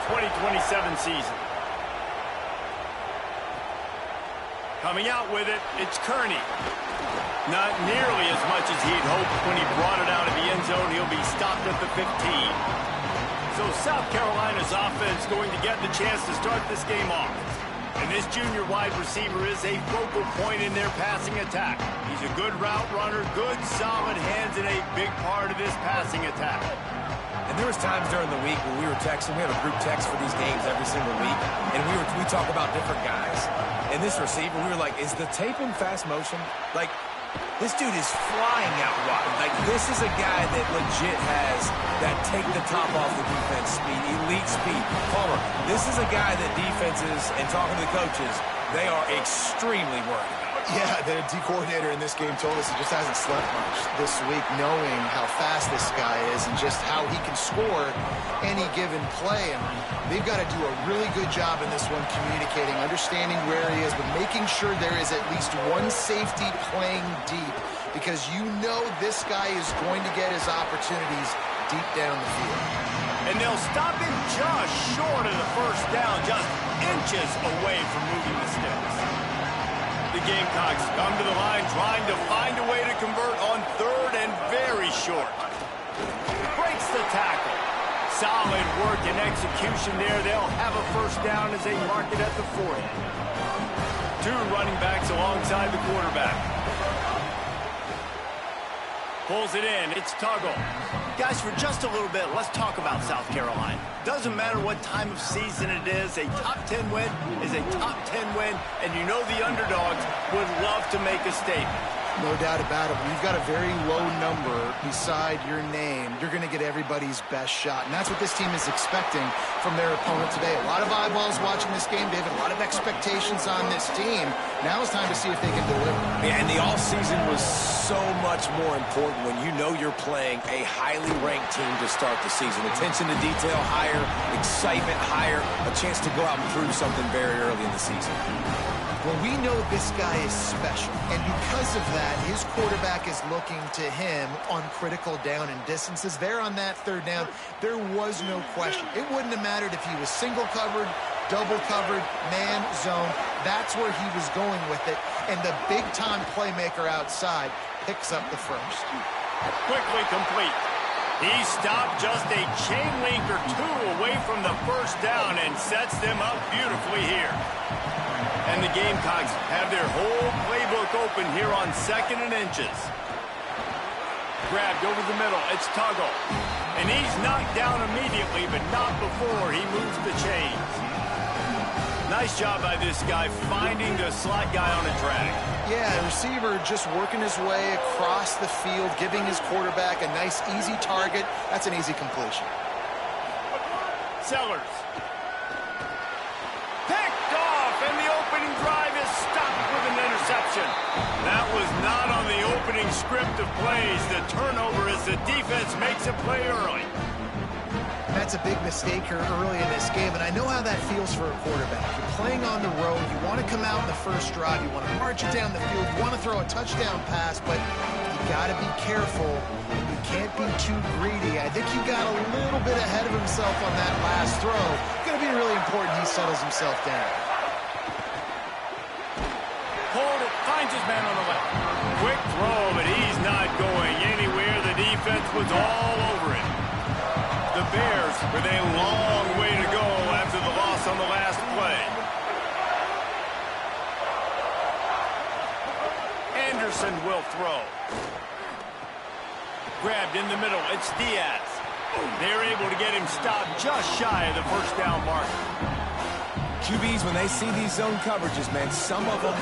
2027 season. Coming out with it, it's Kearney. Not nearly as much as he'd hoped when he brought it out of the end zone. He'll be stopped at the 15. So South Carolina's offense going to get the chance to start this game off. And this junior wide receiver is a focal point in their passing attack. He's a good route runner, good solid hands, and a big part of this passing attack. And there was times during the week when we were texting. We have a group text for these games every single week, and we talk about different guys. And this receiver, we were like, is the tape in fast motion? Like, this dude is flying out wide. Like, this is a guy that legit has that take the top off the defense speed, elite speed. Palmer, this is a guy that defenses, and talking to the coaches, they are extremely worried about. Yeah, the D coordinator in this game told us he just hasn't slept much this week, knowing how fast this guy is and just how he can score any given play. And they've got to do a really good job in this one communicating, understanding where he is, but making sure there is at least one safety playing deep, because you know this guy is going to get his opportunities deep down the field. And they'll stop him just short of the first down, just inches away from moving the sticks. The Gamecocks come to the line trying to find a way to convert on third and very short. Breaks the tackle. Solid work and execution there. They'll have a first down as they mark it at the 40. Two running backs alongside the quarterback. Pulls it in. It's Tuggle. Guys, for just a little bit, let's talk about South Carolina. Doesn't matter what time of season it is, a top 10 win is a top 10 win, and you know the underdogs would love to make a statement. No doubt about it. When you've got a very low number beside your name, you're going to get everybody's best shot. And that's what this team is expecting from their opponent today. A lot of eyeballs watching this game, David. A lot of expectations on this team. Now it's time to see if they can deliver. Yeah, and the offseason was so much more important when you know you're playing a highly ranked team to start the season. Attention to detail higher, excitement higher, a chance to go out and prove something very early in the season. Well, we know this guy is special, and because of that, his quarterback is looking to him on critical down and distances. There on that third down, there was no question. It wouldn't have mattered if he was single covered, double covered, man, zone. That's where he was going with it, and the big-time playmaker outside picks up the first. Quickly complete. He stopped just a chain link or two away from the first down and sets them up beautifully here. And the Gamecocks have their whole playbook open here on 2nd and inches. Grabbed over the middle. It's Tuggle. And he's knocked down immediately, but not before he moves the chains. Nice job by this guy finding the slot guy on a drag. Yeah, the receiver just working his way across the field, giving his quarterback a nice, easy target. That's an easy completion. Sellers. Picked off, and the opening drive is stopped with an interception. That was not on the opening script of plays. The turnover as the defense makes a play early. That's a big mistake here early in this game, and I know how that feels for a quarterback. You're playing on the road. You want to come out in the first drive. You want to march it down the field. You want to throw a touchdown pass, but you got to be careful. You can't be too greedy. I think he got a little bit ahead of himself on that last throw. It's going to be really important he settles himself down. Hold it, finds his man on the left. Quick throw, but he's not going anywhere. The defense was all over it. The Bears with a long way to go after the loss on the last play. Anderson will throw. Grabbed in the middle. It's Diaz. They're able to get him stopped just shy of the first down mark. QBs, when they see these zone coverages, man, some of them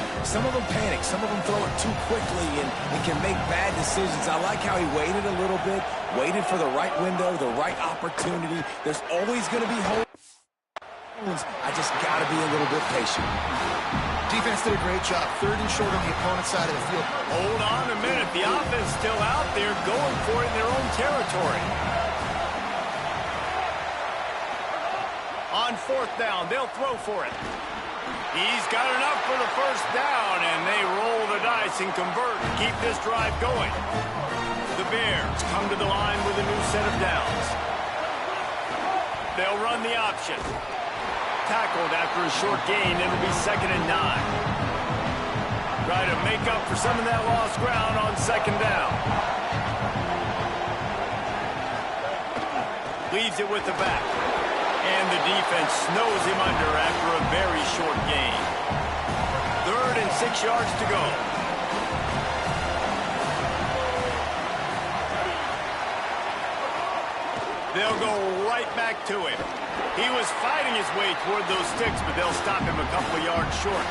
panic. Some of them throw it too quickly and can make bad decisions. I like how he waited a little bit, waited for the right window, the right opportunity. There's always going to be holes. I just got to be a little bit patient. Defense did a great job. 3rd and short on the opponent's side of the field. Hold on a minute. The offense still out there going for it in their own territory. On 4th down, they'll throw for it. He's got enough for the first down, and they roll the dice and convert and keep this drive going. The Bears come to the line with a new set of downs. They'll run the option. Tackled after a short gain. It'll be 2nd and 9. Try to make up for some of that lost ground on 2nd down. Leaves it with the back. And the defense snows him under after a very short gain. 3rd and 6 yards to go. They'll go right back to him. He was fighting his way toward those sticks, but they'll stop him a couple of yards short.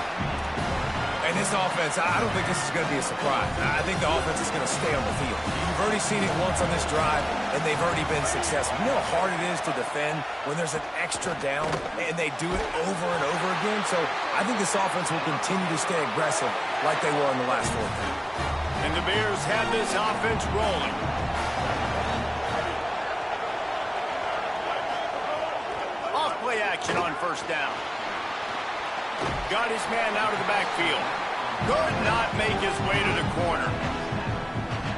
And this offense, I don't think this is going to be a surprise. I think the offense is going to stay on the field. You've already seen it once on this drive, and they've already been successful. You know how hard it is to defend when there's an extra down, and they do it over and over again? So I think this offense will continue to stay aggressive like they were in the last 4 games. And the Bears have this offense rolling. Off-play action on 1st down. Got his man out of the backfield. Could not make his way to the corner.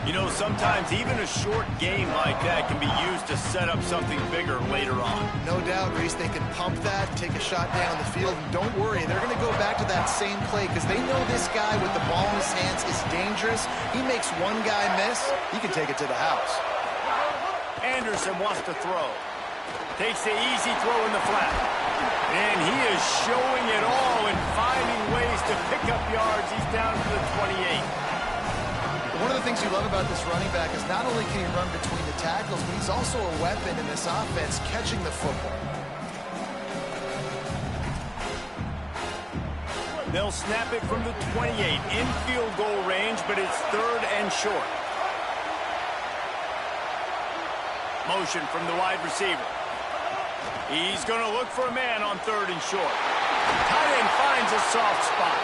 You know, sometimes even a short game like that can be used to set up something bigger later on. No doubt, Reese, they can pump that, take a shot down the field, and don't worry, they're going to go back to that same play because they know this guy with the ball in his hands is dangerous. He makes one guy miss, he can take it to the house. Anderson wants to throw. Takes the easy throw in the flat. And he is showing it all and finding ways to pick up yards. He's down to the 28. One of the things you love about this running back is not only can he run between the tackles, but he's also a weapon in this offense catching the football. They'll snap it from the 28 in field goal range, but it's 3rd and short. Motion from the wide receiver. He's going to look for a man on 3rd and short. Tight end finds a soft spot.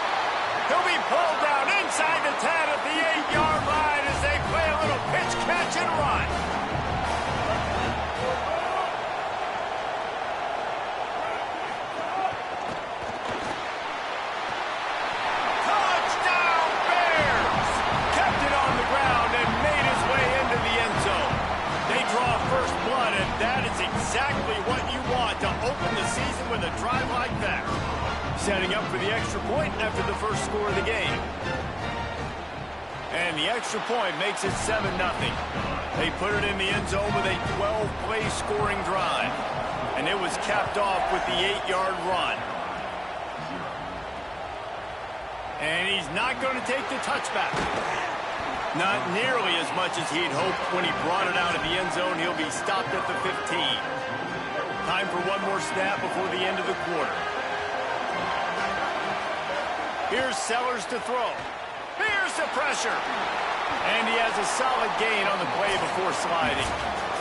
He'll be pulled down inside the 10 at the 8-yard line as they play a little pitch, catch, and run. Touchdown, Bears! Kept it on the ground and made his way into the end zone. They draw first blood, and that is exactly what you want to open the season with a drive like that. Setting up for the extra point after the first score of the game. And the extra point makes it 7-0. They put it in the end zone with a 12-play scoring drive. And it was capped off with the 8-yard run. And he's not going to take the touchback. Not nearly as much as he'd hoped when he brought it out of the end zone. He'll be stopped at the 15. Time for one more snap before the end of the quarter. Here's Sellers to throw. Here's the pressure. And he has a solid gain on the play before sliding.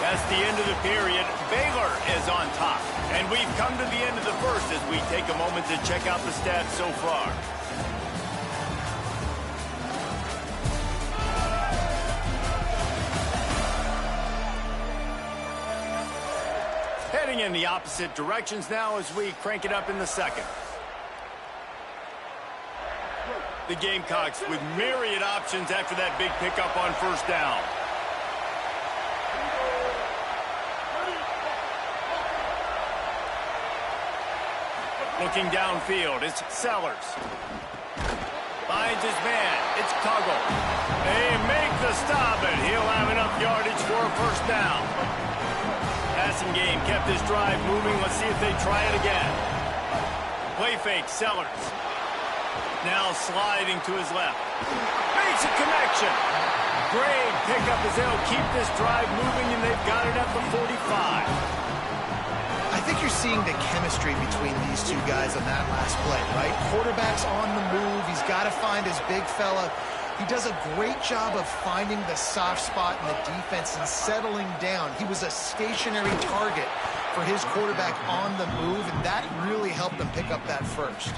That's the end of the period. Baylor is on top. And we've come to the end of the first as we take a moment to check out the stats so far. Heading in the opposite directions now as we crank it up in the second. The Gamecocks with myriad options after that big pickup on 1st down. Looking downfield, it's Sellers. Finds his man, it's Tuggle. They make the stop, and he'll have enough yardage for a 1st down. Passing game kept this drive moving. Let's see if they try it again. Play fake, Sellers. Now sliding to his left. Makes a connection. Great pickup as they'll keep this drive moving, and they've got it at the 45. I think you're seeing the chemistry between these two guys on that last play, right? Quarterback's on the move. He's got to find his big fella. He does a great job of finding the soft spot in the defense and settling down. He was a stationary target for his quarterback on the move, and that really helped them pick up that first.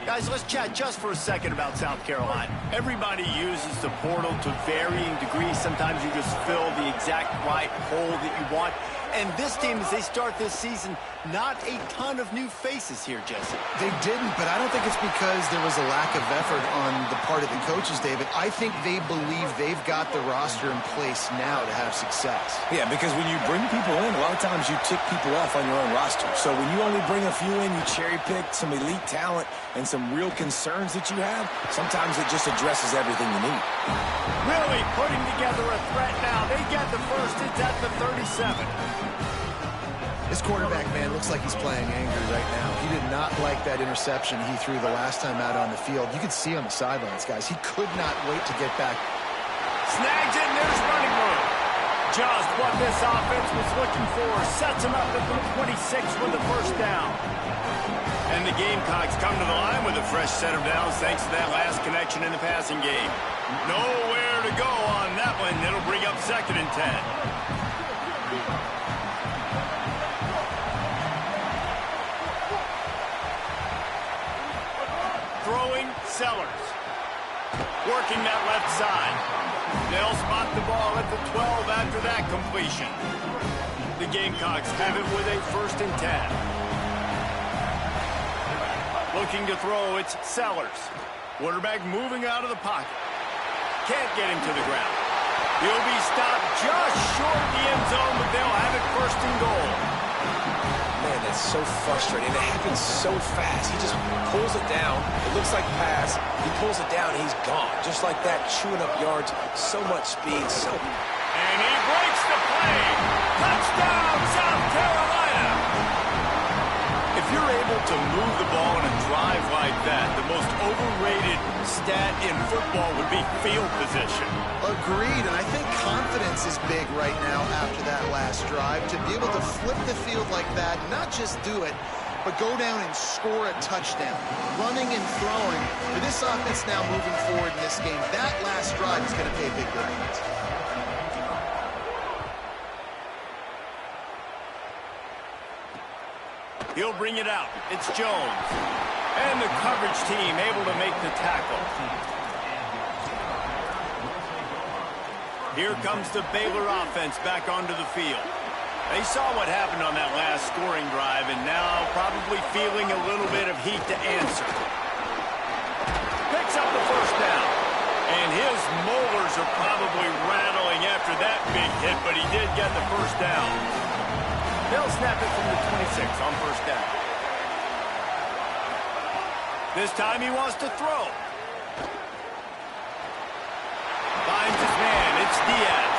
Guys, let's chat just for a second about South Carolina. Everybody uses the portal to varying degrees. Sometimes you just fill the exact right hole that you want. And this team, as they start this season, not a ton of new faces here, Jesse. They didn't, but I don't think it's because there was a lack of effort on the part of the coaches, David. I think they believe they've got the roster in place now to have success. Yeah, because when you bring people in, a lot of times you tick people off on your own roster. So when you only bring a few in, you cherry-pick some elite talent and some real concerns that you have, sometimes it just addresses everything you need. Really putting together a threat now. They get the first. It's at the 37. This quarterback, man, looks like he's playing angry right now. He did not like that interception he threw the last time out on the field. You could see on the sidelines, guys. He could not wait to get back. Snags it, and there's running room. Just what this offense was looking for. Sets him up at the 26 with the first down. And the Gamecocks come to the line with a fresh set of downs thanks to that last connection in the passing game. Nowhere to go on that one. It'll bring up 2nd and 10. Throwing Sellers. Working that left side. They'll spot the ball at the 12 after that completion. The Gamecocks have it with a 1st and 10. Looking to throw, it's Sellers. Quarterback moving out of the pocket. Can't get him to the ground. He'll be stopped just short of the end zone, but they'll have it 1st and goal. Man, that's so frustrating. It happens so fast. He just pulls it down. It looks like pass. He pulls it down, and he's gone. Just like that, chewing up yards. So much speed. And he breaks the play. Touchdown, South Carolina. If you're able to move the ball in a drive like that, the most overrated stat in football would be field position. Agreed, and I think confidence is big right now after that last drive. To be able to flip the field like that, not just do it, but go down and score a touchdown. Running and throwing, for this offense now moving forward in this game, that last drive is going to pay a big difference. He'll bring it out. It's Jones. And the coverage team able to make the tackle. Here comes the Baylor offense back onto the field. They saw what happened on that last scoring drive and now probably feeling a little bit of heat to answer. Picks up the 1st down. And his molars are probably rattling after that big hit, but he did get the 1st down. They'll snap it from the 26 on 1st down. This time he wants to throw. Finds his man. It's Diaz.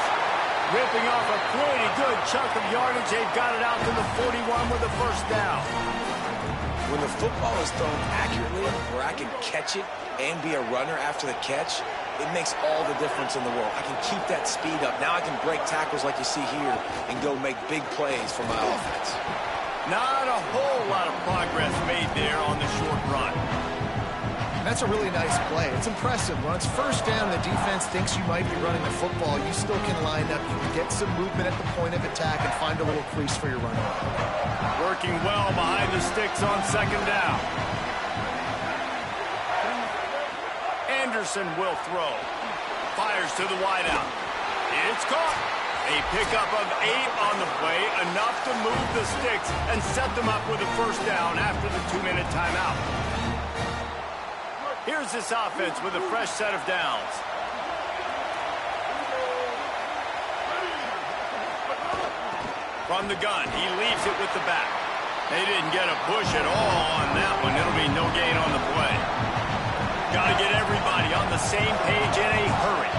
Ripping off a pretty good chunk of yardage. They've got it out to the 41 with a 1st down. When the football is thrown accurately, where I can catch it and be a runner after the catch, it makes all the difference in the world. I can keep that speed up. Now I can break tackles like you see here and go make big plays for my offense. Not a whole lot of progress made there on the short run. That's a really nice play. It's impressive. When it's 1st down, the defense thinks you might be running the football. You still can line up. You can get some movement at the point of attack and find a little crease for your running. Working well behind the sticks on 2nd down. Anderson will throw. Fires to the wideout. It's caught. A pickup of 8 on the play, enough to move the sticks and set them up with a 1st down after the 2-minute timeout. Here's this offense with a fresh set of downs. From the gun, he leaves it with the back. They didn't get a push at all on that one. It'll be no gain on the play. Got to get everybody on the same page in a hurry.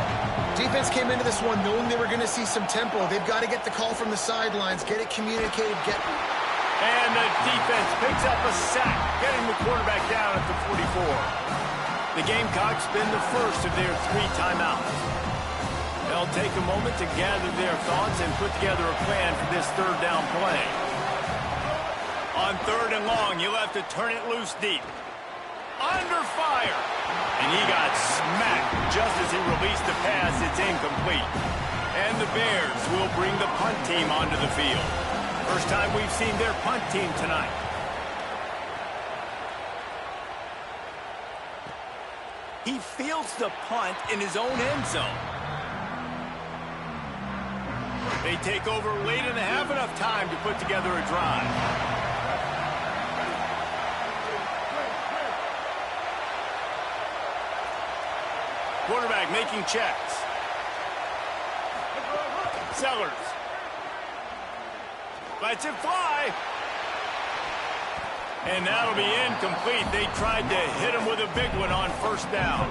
Defense came into this one knowing they were going to see some tempo. They've got to get the call from the sidelines, get it communicated, And the defense picks up a sack, getting the quarterback down at the 44. The Gamecocks spend the first of their 3 timeouts. They'll take a moment to gather their thoughts and put together a plan for this 3rd down play. On 3rd and long, you'll have to turn it loose deep. Under fire. And he got smacked just as he released the pass. It's incomplete. And the Bears will bring the punt team onto the field. First time we've seen their punt team tonight. He fields the punt in his own end zone. They take over late and have enough time to put together a drive. Quarterback making checks. Sellers. Lets it fly. And that'll be incomplete. They tried to hit him with a big one on first down.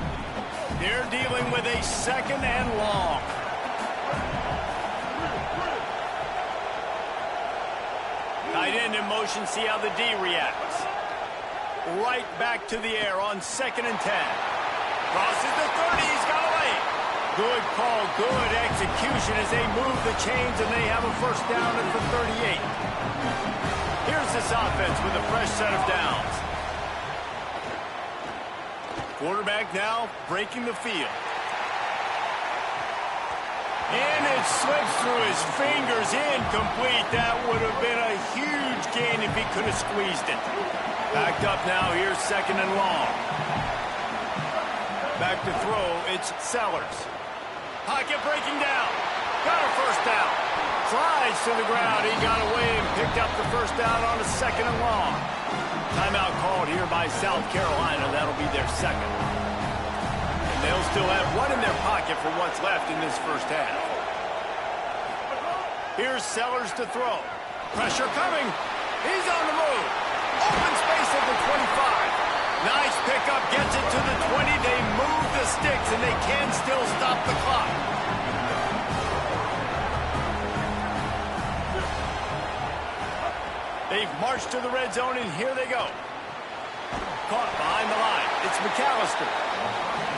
They're dealing with a second and long. Tight end in motion, see how the D reacts. Right back to the air on 2nd and 10. Crosses the 30, he's got away. Good call, good execution as they move the chains and they have a first down at the 38. Here's this offense with a fresh set of downs. Quarterback now breaking the field. And it slips through his fingers, incomplete. That would have been a huge gain if he could have squeezed it. Backed up now, here's 2nd and long. Back to throw, it's Sellers. Pocket breaking down. Got a first down. Slides to the ground. He got away and picked up the first down on a 2nd and long. Timeout called here by South Carolina. That'll be their second. And they'll still have one in their pocket for what's left in this first half. Here's Sellers to throw. Pressure coming. He's on the move. Open space at the 25. Nice pickup, gets it to the 20. They move the sticks, and they can still stop the clock. They've marched to the red zone, and here they go. Caught behind the line. It's McAllister.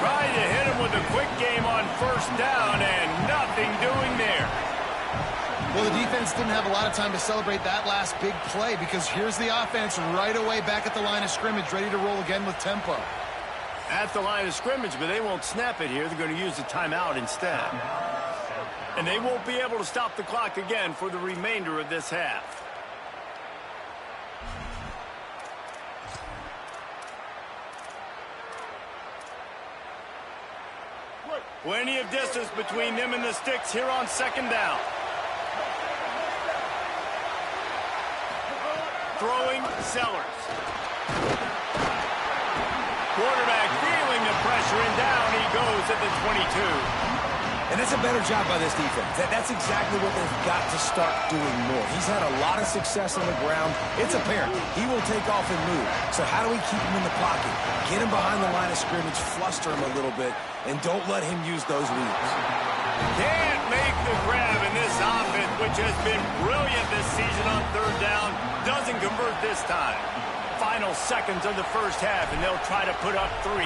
Trying to hit him with a quick game on first down, and nothing doing there. Well, the defense didn't have a lot of time to celebrate that last big play because here's the offense right away back at the line of scrimmage, ready to roll again with tempo. At the line of scrimmage, but they won't snap it here. They're going to use the timeout instead. And they won't be able to stop the clock again for the remainder of this half. Plenty of distance between them and the sticks here on 2nd down. Throwing Sellers. Quarterback feeling the pressure, and down he goes at the 22. And that's a better job by this defense. That's exactly what they've got to start doing more. He's had a lot of success on the ground. It's apparent. He will take off and move. So how do we keep him in the pocket? Get him behind the line of scrimmage, fluster him a little bit, and don't let him use those wheels. Can't make the grab in this offense, which has been brilliant this season on 3rd down. Doesn't convert this time. Final seconds of the first half, and they'll try to put up 3.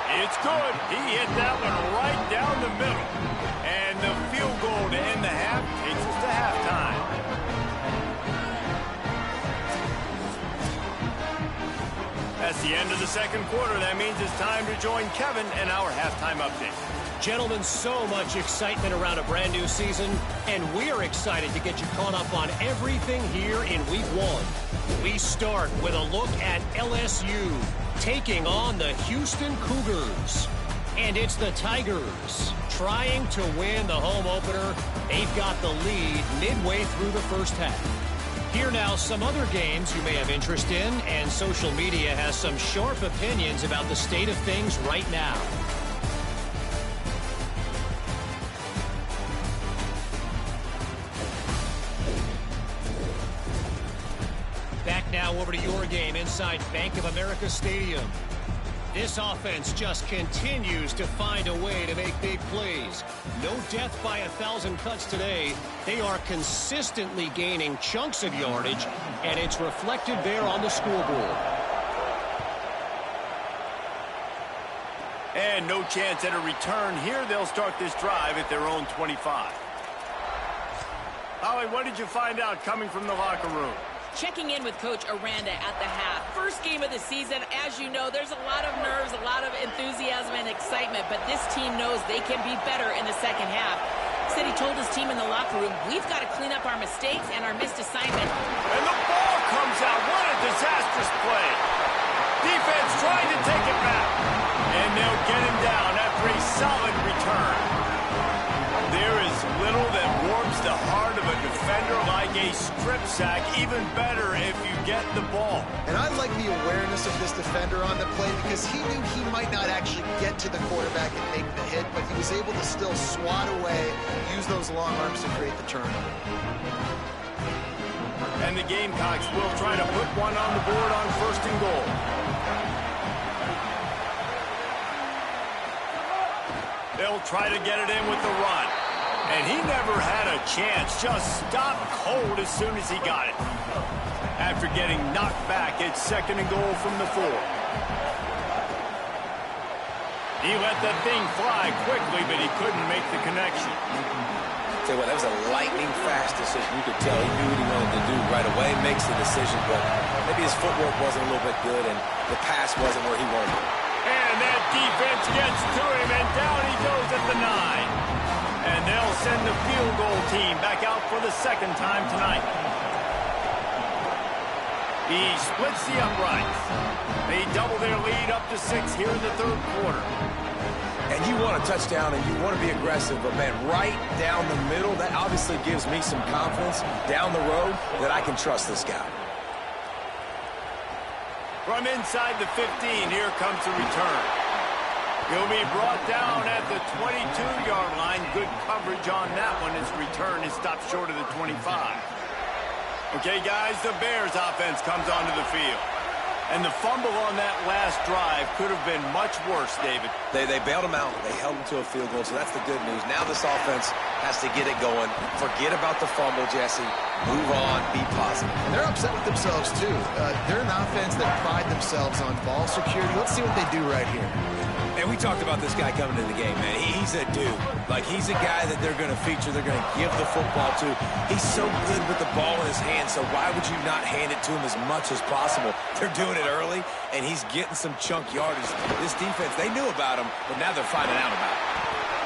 It's good. He hit that one right down the middle. And the field goal to end the half takes us to halftime. That's the end of the 2nd quarter. That means it's time to join Kevin and our halftime update. Gentlemen, so much excitement around a brand new season, and we're excited to get you caught up on everything here in Week 1. We start with a look at LSU taking on the Houston Cougars. And it's the Tigers trying to win the home opener. They've got the lead midway through the first half. Here now, some other games you may have interest in, and social media has some sharp opinions about the state of things right now. Back now over to your game inside Bank of America Stadium. This offense just continues to find a way to make big plays. No death by 1,000 cuts today. They are consistently gaining chunks of yardage, and it's reflected there on the scoreboard. And no chance at a return here. They'll start this drive at their own 25. Holly, what did you find out coming from the locker room? Checking in with Coach Aranda at the half. First game of the season, as you know, there's a lot of nerves, a lot of enthusiasm and excitement, but this team knows they can be better in the second half. Said he told his team in the locker room, we've got to clean up our mistakes and our missed assignment. And the ball comes out. What a disastrous play. Defense trying to take it back. And they'll get him down after a solid return. There is little that warms the heart of a defender like a strip sack. Even better if you get the ball. And I like the awareness of this defender on the play because he knew he might not actually get to the quarterback and make the hit, but he was able to still swat away, use those long arms to create the turnover. And the Gamecocks will try to put one on the board on 1st and goal. They'll try to get it in with the run. And he never had a chance. Just stopped cold as soon as he got it. After getting knocked back, it's 2nd and goal from the 4. He let that thing fly quickly, but he couldn't make the connection. Tell you what, that was a lightning-fast decision. You could tell he knew what he wanted to do right away, makes the decision, but maybe his footwork wasn't a little bit good, and the pass wasn't where he wanted it. And that defense gets to him, and down he goes at the 9. And they'll send the field goal team back out for the 2nd time tonight. He splits the uprights. They double their lead up to 6 here in the 3rd quarter. And you want a touchdown and you want to be aggressive, but man, right down the middle, that obviously gives me some confidence down the road that I can trust this guy. From inside the 15, here comes the return. He'll be brought down at the 22-yard line. Good coverage on that one. His return is stopped short of the 25. Okay, guys, the Bears offense comes onto the field. And the fumble on that last drive could have been much worse, David. They bailed him out. They held him to a field goal, so that's the good news. Now this offense has to get it going. Forget about the fumble, Jesse. Move on. Be positive. And they're upset with themselves, too. They're an offense that pride themselves on ball security. Let's see what they do right here. And we talked about this guy coming to the game, man. He's a dude. Like, he's a guy that they're going to feature. They're going to give the football to. He's so good with the ball in his hand, so why would you not hand it to him as much as possible? They're doing it early, and he's getting some chunk yardage. This defense, they knew about him, but now they're finding out about him.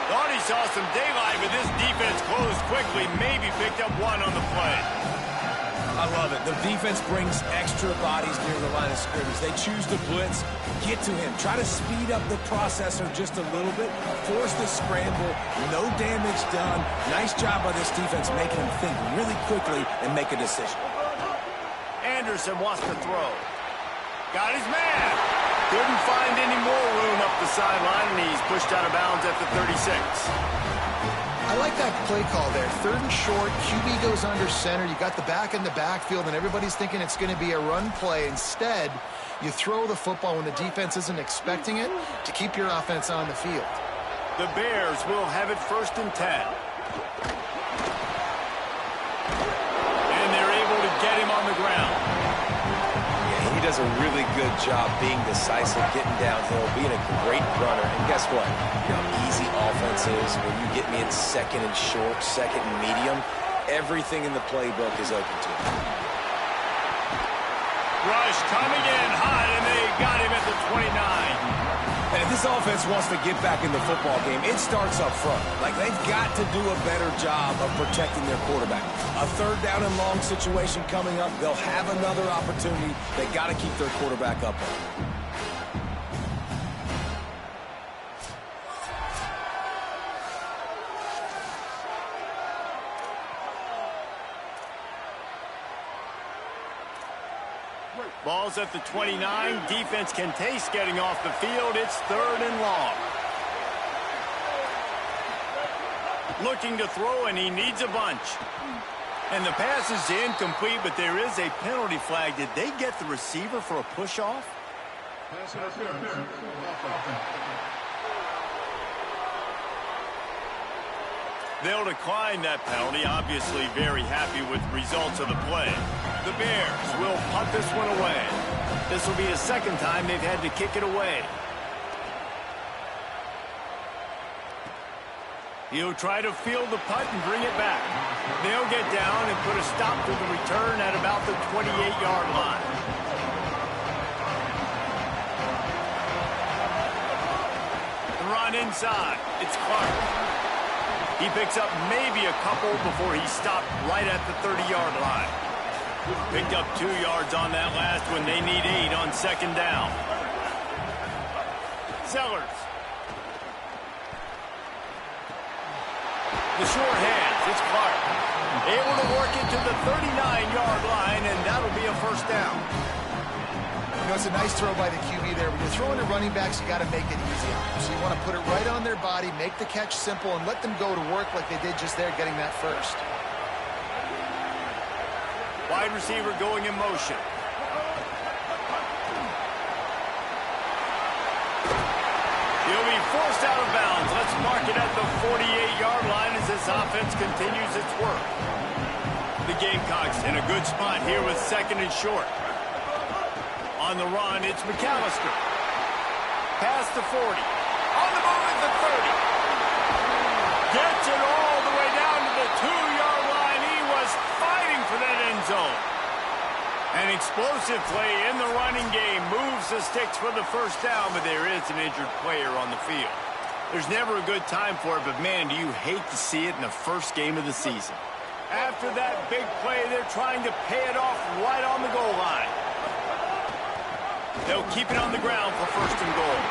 Thought he saw some daylight, but this defense closed quickly. Maybe picked up one on the play. I love it. The defense brings extra bodies near the line of scrimmage. They choose to blitz, get to him, try to speed up the processor just a little bit, force the scramble, no damage done. Nice job by this defense making him think really quickly and make a decision. Anderson wants to throw. Got his man. Couldn't find any more room up the sideline, and he's pushed out of bounds at the 36. I like that play call there. 3rd and short, QB goes under center. You got the back in the backfield, and everybody's thinking it's going to be a run play. Instead, you throw the football when the defense isn't expecting it to keep your offense on the field. The Bears will have it 1st and 10. And they're able to get him on the ground. Yeah, he does a really good job being decisive, getting downhill, being a great runner. And guess what? You know, easy offenses, when you get me in 2nd and short, 2nd and medium, everything in the playbook is open to him. Rush coming in hot, and they got him at the 29. And if this offense wants to get back in the football game, it starts up front. Like, they've got to do a better job of protecting their quarterback. A 3rd down and long situation coming up. They'll have another opportunity. They got to keep their quarterback up. Ball's at the 29. Defense can taste getting off the field. It's 3rd and long. Looking to throw, and he needs a bunch. And the pass is incomplete, but there is a penalty flag. Did they get the receiver for a push-off? They'll decline that penalty. Obviously very happy with the results of the play. The Bears will punt this one away. This will be the 2nd time they've had to kick it away. He'll try to field the punt and bring it back. They'll get down and put a stop to the return at about the 28-yard line. The run inside. It's Clark. He picks up maybe a couple before he stopped right at the 30-yard line. Picked up 2 yards on that last one. They need 8 on 2nd down. Sellers. The short hand. It's Clark. Able to work it to the 39-yard line, and that'll be a first down. You know, it's a nice throw by the QB there. When you're throwing to running backs, you got to make it easy on them. So you want to put it right on their body, make the catch simple, and let them go to work like they did just there, getting that first. Wide receiver going in motion. He'll be forced out of bounds. Let's mark it at the 48-yard line as this offense continues its work. The Gamecocks in a good spot here with second and short. On the run, it's McAllister. Past the 40. On the move at the 30. Gets it all the way down to the 2-yard line. He was fighting for that end zone. An explosive play in the running game moves the sticks for the first down, but there is an injured player on the field. There's never a good time for it, but man, do you hate to see it in the first game of the season. After that big play, they're trying to pay it off right on the goal line. They'll keep it on the ground for first and goal.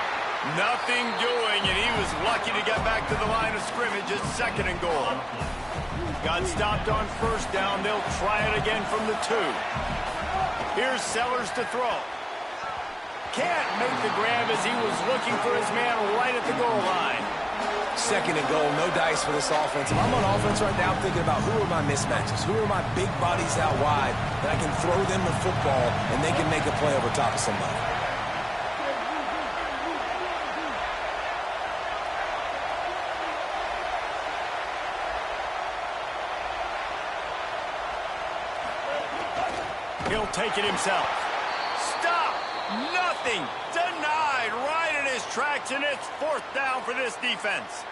Nothing doing, and he was lucky to get back to the line of scrimmage at second and goal. Got stopped on first down. They'll try it again from the 2. Here's Sellers to throw. Can't make the grab as he was looking for his man right at the goal line. Second and goal, no dice for this offense. If I'm on offense right now, I'm thinking about who are my mismatches, who are my big bodies out wide that I can throw them the football and they can make a play over top of somebody. He'll take it himself. Stop! Nothing! Denied right in his tracks, and it's fourth down for this defense.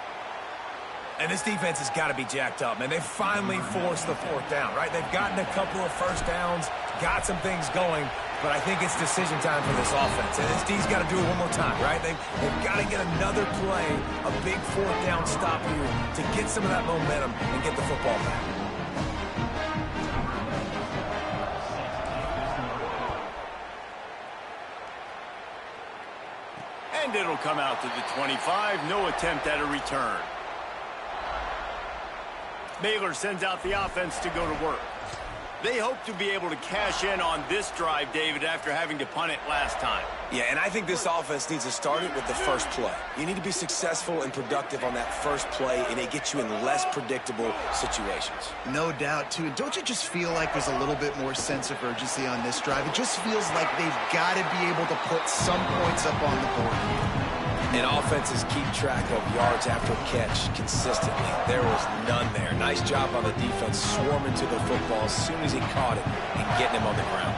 And this defense has got to be jacked up, man. They've finally forced the fourth down, right? They've gotten a couple of first downs, got some things going, but I think it's decision time for this offense. And this D's got to do it one more time, right? They've got to get another play, a big fourth down stop here to get some of that momentum and get the football back. And it'll come out to the 25. No attempt at a return. Baylor sends out the offense to go to work. They hope to be able to cash in on this drive, David, after having to punt it last time. Yeah, and I think this offense needs to start it with the first play. You need to be successful and productive on that first play, and it gets you in less predictable situations. No doubt, too. Don't you just feel like there's a little bit more sense of urgency on this drive? It just feels like they've got to be able to put some points up on the board. And offenses keep track of yards after catch consistently. There was none there. Nice job on the defense swarming to the football as soon as he caught it and getting him on the ground.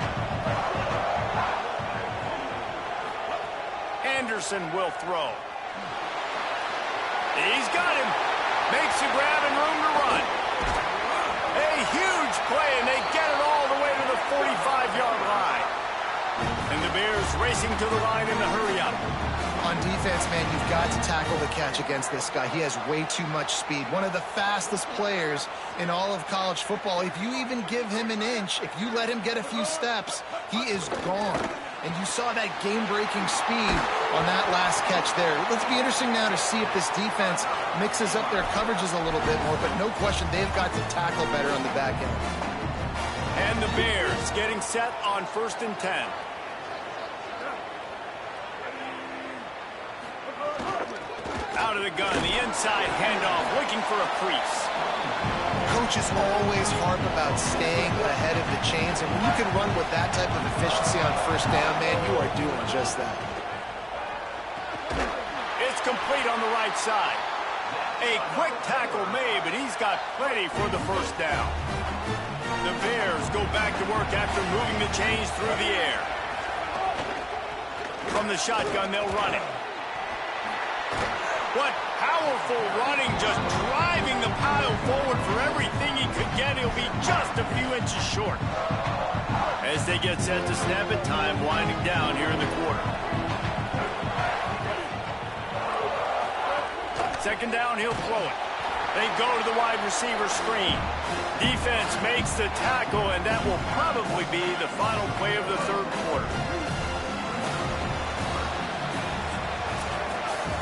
Anderson will throw. He's got him. Makes the grab and room to run. A huge play, and they get it all the way to the 45-yard line. And the Bears racing to the line in the hurry-up. On defense, man, you've got to tackle the catch against this guy. He has way too much speed. One of the fastest players in all of college football. If you even give him an inch, if you let him get a few steps, he is gone. And you saw that game-breaking speed on that last catch there. Let's be interesting now to see if this defense mixes up their coverages a little bit more, but no question they've got to tackle better on the back end. And the Bears getting set on 1st and 10. Out of the gun, the inside handoff, looking for a crease. Coaches always harp about staying ahead of the chains, and when you can run with that type of efficiency on first down, man, you are doing just that. It's complete on the right side. A quick tackle made, but he's got plenty for the first down. The Bears go back to work after moving the chains through the air. From the shotgun, they'll run it. What powerful running, just driving the pile forward for everything he could get. He'll be just a few inches short. As they get set to snap it, time winding down here in the quarter. Second down, he'll throw it. They go to the wide receiver screen. Defense makes the tackle, and that will probably be the final play of the third quarter.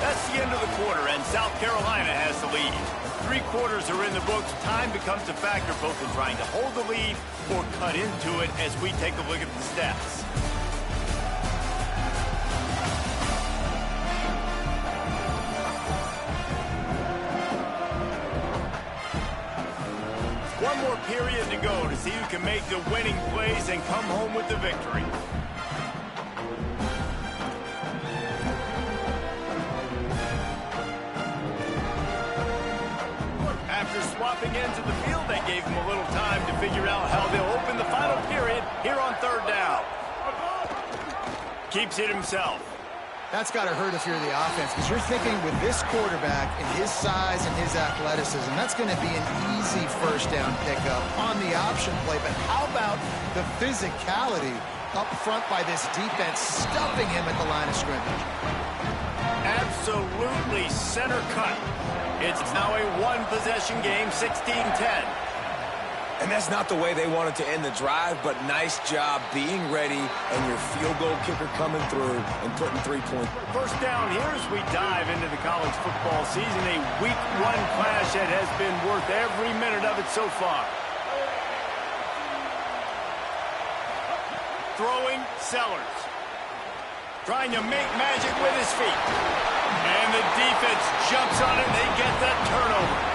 That's the end of the quarter, and South Carolina has the lead. 3 quarters are in the books. Time becomes a factor both in trying to hold the lead or cut into it as we take a look at the stats. One more period to go to see who can make the winning plays and come home with the victory. After swapping ends of the field, that gave them a little time to figure out how they'll open the final period here on 3rd down. Keeps it himself. That's got to hurt if you're the offense, because you're thinking with this quarterback and his size and his athleticism, that's going to be an easy 1st down pickup on the option play. But how about the physicality up front by this defense, stuffing him at the line of scrimmage? Absolutely center cut. It's now a 1-possession game, 16-10. And that's not the way they wanted to end the drive, but nice job being ready and your field goal kicker coming through and putting 3 points. 1st down here as we dive into the college football season. A week 1 clash that has been worth every minute of it so far. Throwing, Sellers. Trying to make magic with his feet. And the defense jumps on it. They get that turnover.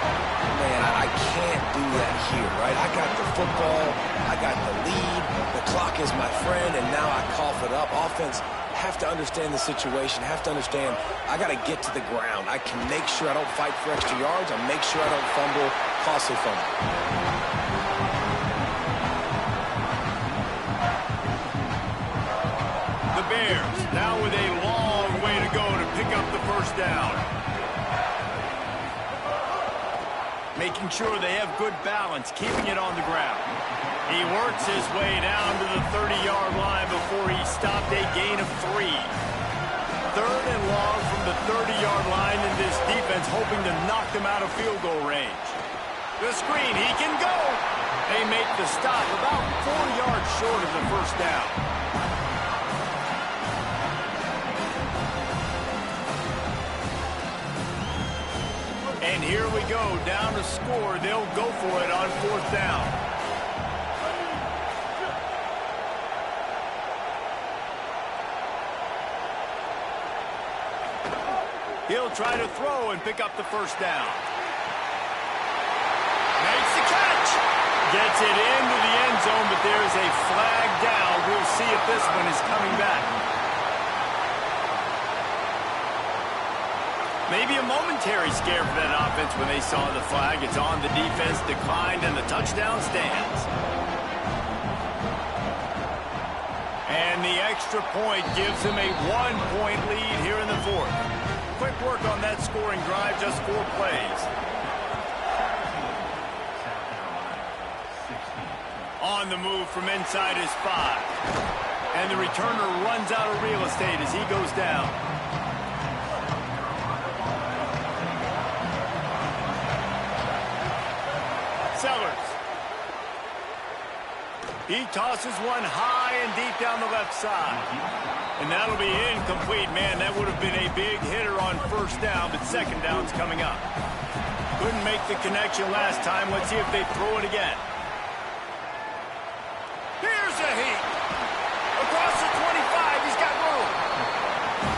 Man, I can't do that here, right? I got the football, I got the lead, the clock is my friend, and now I cough it up. Offense have to understand the situation, have to understand I got to get to the ground. I can make sure I don't fight for extra yards, I make sure I don't fumble, costly fumble. The Bears now with a long way to go to pick up the 1st down. Making sure they have good balance, keeping it on the ground. He works his way down to the 30-yard line before he stopped a gain of 3. 3rd and long from the 30-yard line, and this defense hoping to knock them out of field goal range. The screen, he can go. They make the stop about 4 yards short of the 1st down. And here we go, down to score. They'll go for it on 4th down. He'll try to throw and pick up the 1st down. Makes the catch. Gets it into the end zone, but there's a flag down. We'll see if this one is coming back. Maybe a momentary scare for that offense when they saw the flag. It's on, the defense declined, and the touchdown stands. And the extra point gives them a 1-point lead here in the 4th. Quick work on that scoring drive, just 4 plays. On the move from inside his 5. And the returner runs out of real estate as he goes down. Sellers. He tosses one high and deep down the left side. And that'll be incomplete. Man, that would have been a big hitter on 1st down, but 2nd down's coming up. Couldn't make the connection last time. Let's see if they throw it again. Here's a heat. Across the 25, he's got room.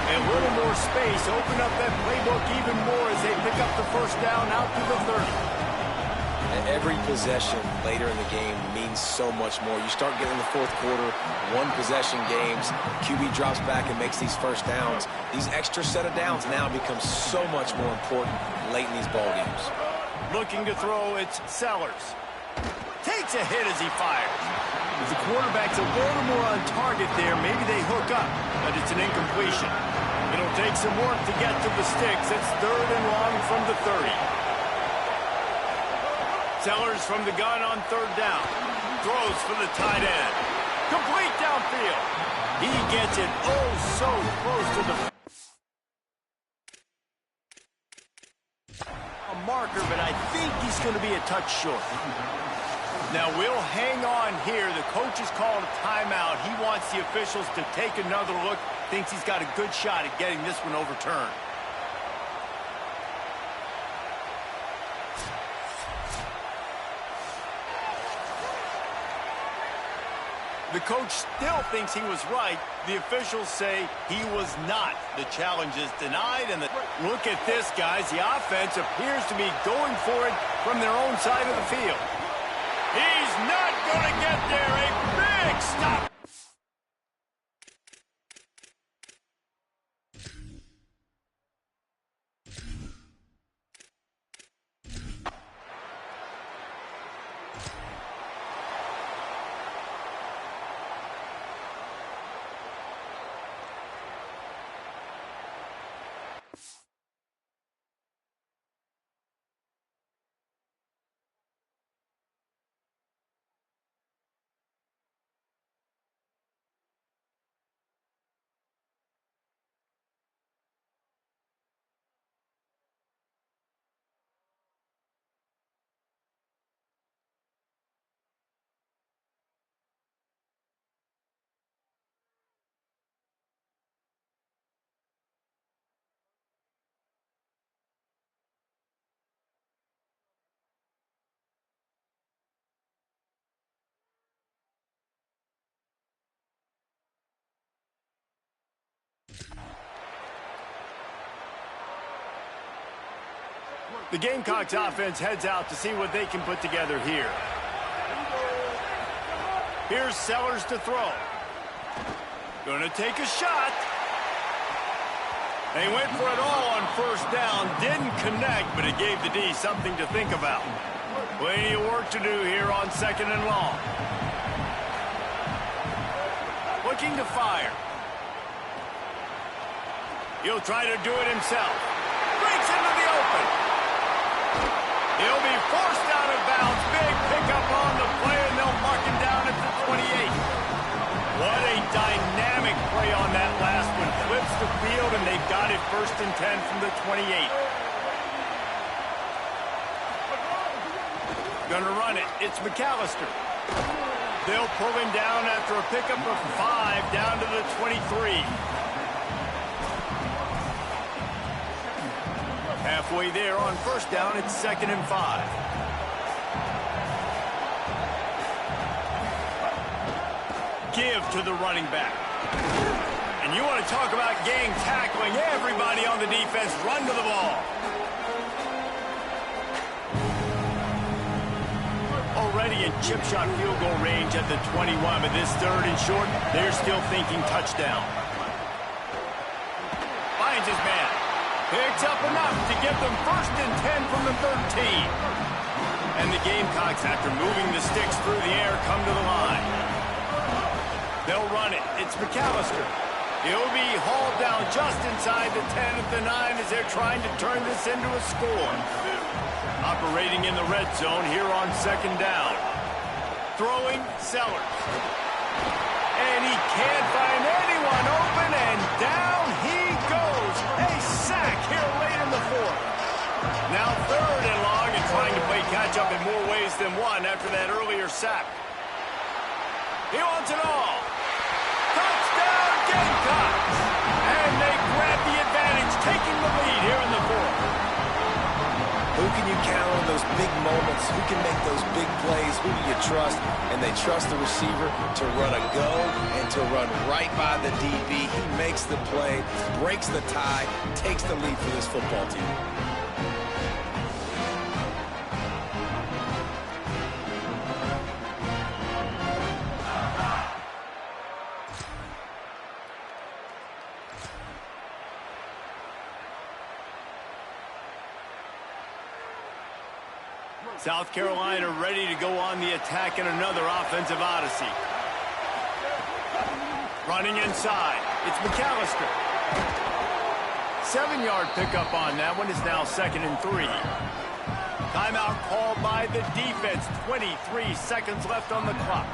A little more space. Open up that playbook even more as they pick up the 1st down out to the 30. Every possession later in the game means so much more. You start getting the 4th quarter, 1-possession games, QB drops back and makes these 1st downs. These extra set of downs now become so much more important late in these ball games. Looking to throw, it's Sellers. Takes a hit as he fires. If the quarterback's a little more on target there, maybe they hook up, but it's an incompletion. It'll take some work to get to the sticks. It's 3rd and long from the 30. Sellers from the gun on 3rd down. Throws for the tight end. Complete downfield. He gets it oh so close to the a marker, but I think he's going to be a touch short. Now we'll hang on here. The coach has called a timeout. He wants the officials to take another look. Thinks he's got a good shot at getting this one overturned. The coach still thinks he was right. The officials say he was not. The challenge is denied. And look at this, guys. The offense appears to be going for it from their own side of the field. He's not going to get there. A big stop. The Gamecocks offense heads out to see what they can put together here. Here's Sellers to throw. Going to take a shot. They went for it all on first down. Didn't connect, but it gave the D something to think about. Plenty of work to do here on 2nd and long. Looking to fire. He'll try to do it himself. Breaks into the open. He'll be forced out of bounds. Big pickup on the play, and they'll mark him down at the 28. What a dynamic play on that last one. Flips the field, and they've got it 1st and 10 from the 28. Gonna run it. It's McAllister. They'll pull him down after a pickup of 5 down to the 23. Halfway there on first down, it's 2nd and 5. Give to the running back. And you want to talk about gang tackling. Everybody on the defense run to the ball. Already in chip shot field goal range at the 21, but this 3rd and short, they're still thinking touchdown. Finds his man. Picks up enough to give them 1st and 10 from the 13. And the Gamecocks, after moving the sticks through the air, come to the line. They'll run it. It's McAllister. He'll be hauled down just inside the 10 at the 9 as they're trying to turn this into a score. Operating in the red zone here on 2nd down. Throwing Sellers. And he can't find anyone open, and down he goes. A sack here late in the 4th. Now 3rd and long, and trying to play catch-up in more ways than one after that earlier sack. He wants it all. Touchdown, Gamecocks! And they grab the advantage, taking the lead here in the 4th. Who can you count on those big moments? Who can make those big plays? Who do you trust? And they trust the receiver to run a go and to run right by the DB. He makes the play, breaks the tie, takes the lead for this football team. South Carolina ready to go on the attack in another offensive odyssey. Running inside. It's McAllister. 7-yard pickup on that one. Is now 2nd and 3. Timeout called by the defense. 23 seconds left on the clock.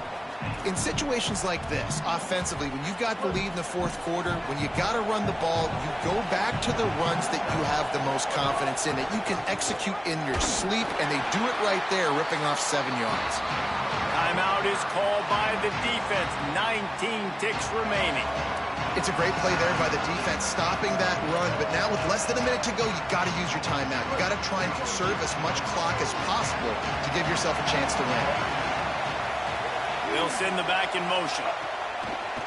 In situations like this, offensively, when you've got the lead in the 4th quarter, when you got to run the ball, you go back to the runs that you have the most confidence in, that you can execute in your sleep, and they do it right there, ripping off 7 yards. Timeout is called by the defense. 19 ticks remaining. It's a great play there by the defense, stopping that run, but now with less than a minute to go, you got to use your timeout. You got to try and conserve as much clock as possible to give yourself a chance to win. They'll send the back in motion.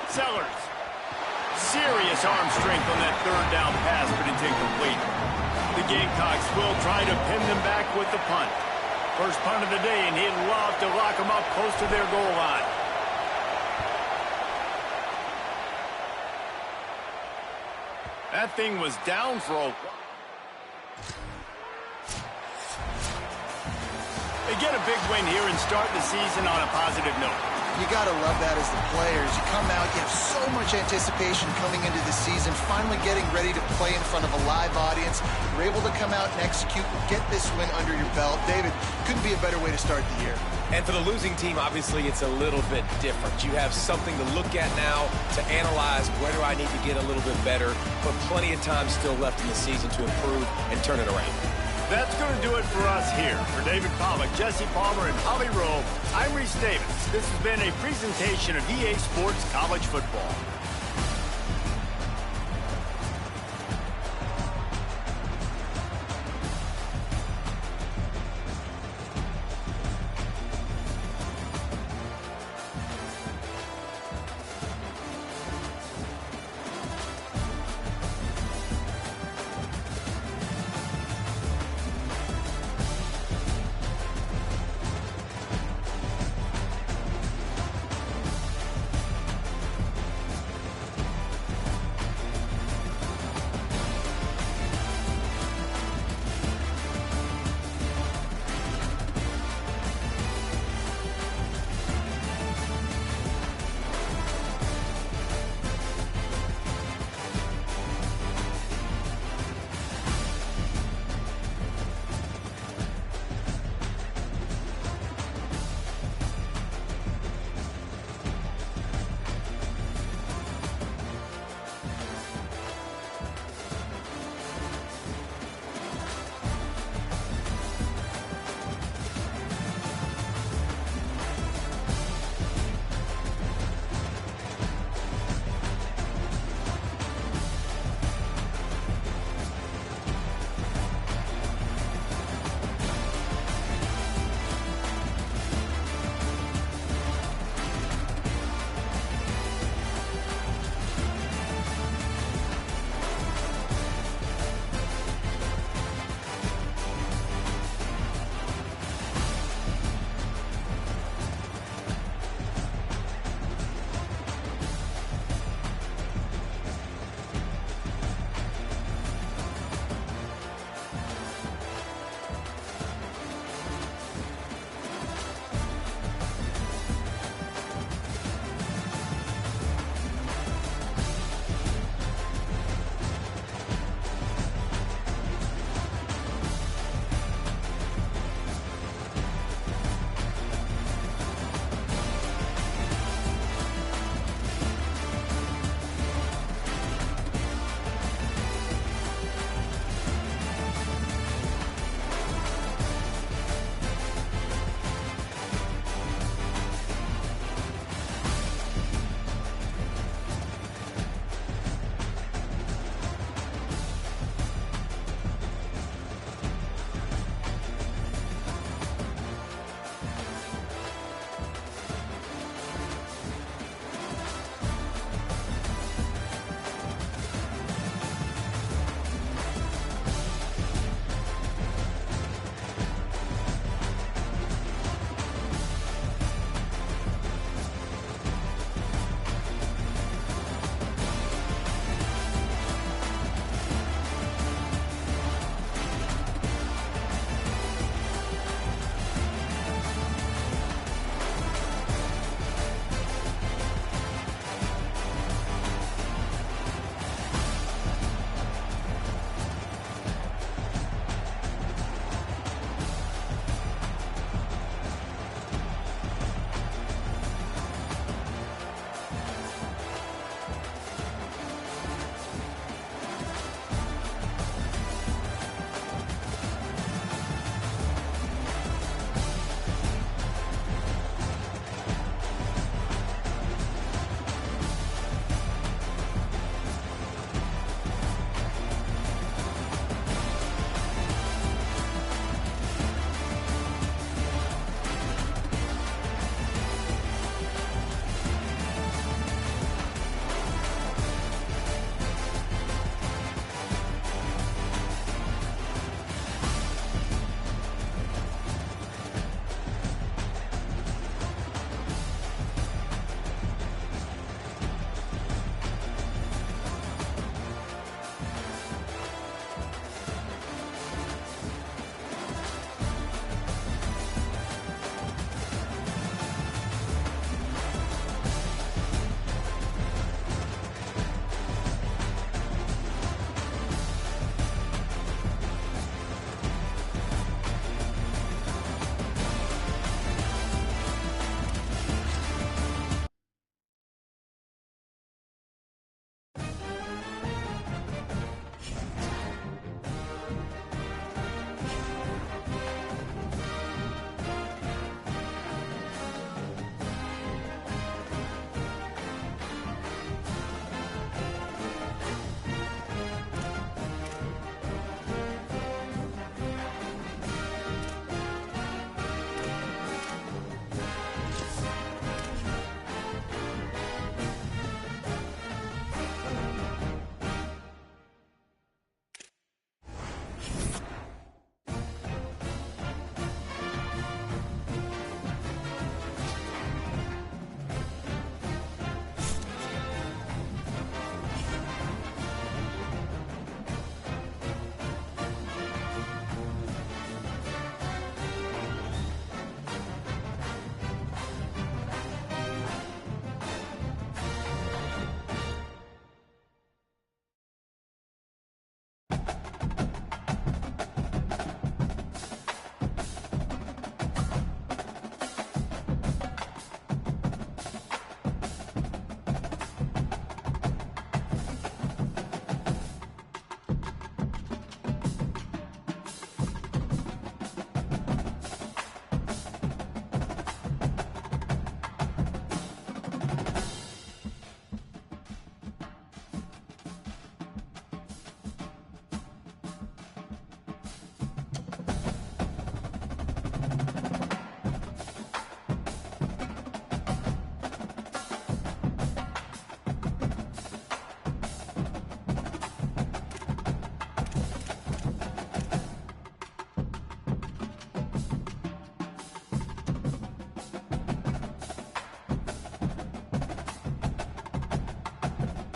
Sellers. Serious arm strength on that third down pass, but it's incomplete. The Gamecocks will try to pin them back with the punt. First punt of the day, and he'd love to lock them up close to their goal line. That thing was down for a... They get a big win here and start the season on a positive note. You got to love that as the players. You come out, you have so much anticipation coming into the season, finally getting ready to play in front of a live audience. You're able to come out and execute and get this win under your belt. David, couldn't be a better way to start the year. And for the losing team, obviously, it's a little bit different. You have something to look at now to analyze where do I need to get a little bit better, but plenty of time still left in the season to improve and turn it around. That's going to do it for us here. For David Pollack, Jesse Palmer, and Holly Rowe, I'm Reese Davis. This has been a presentation of EA Sports College Football.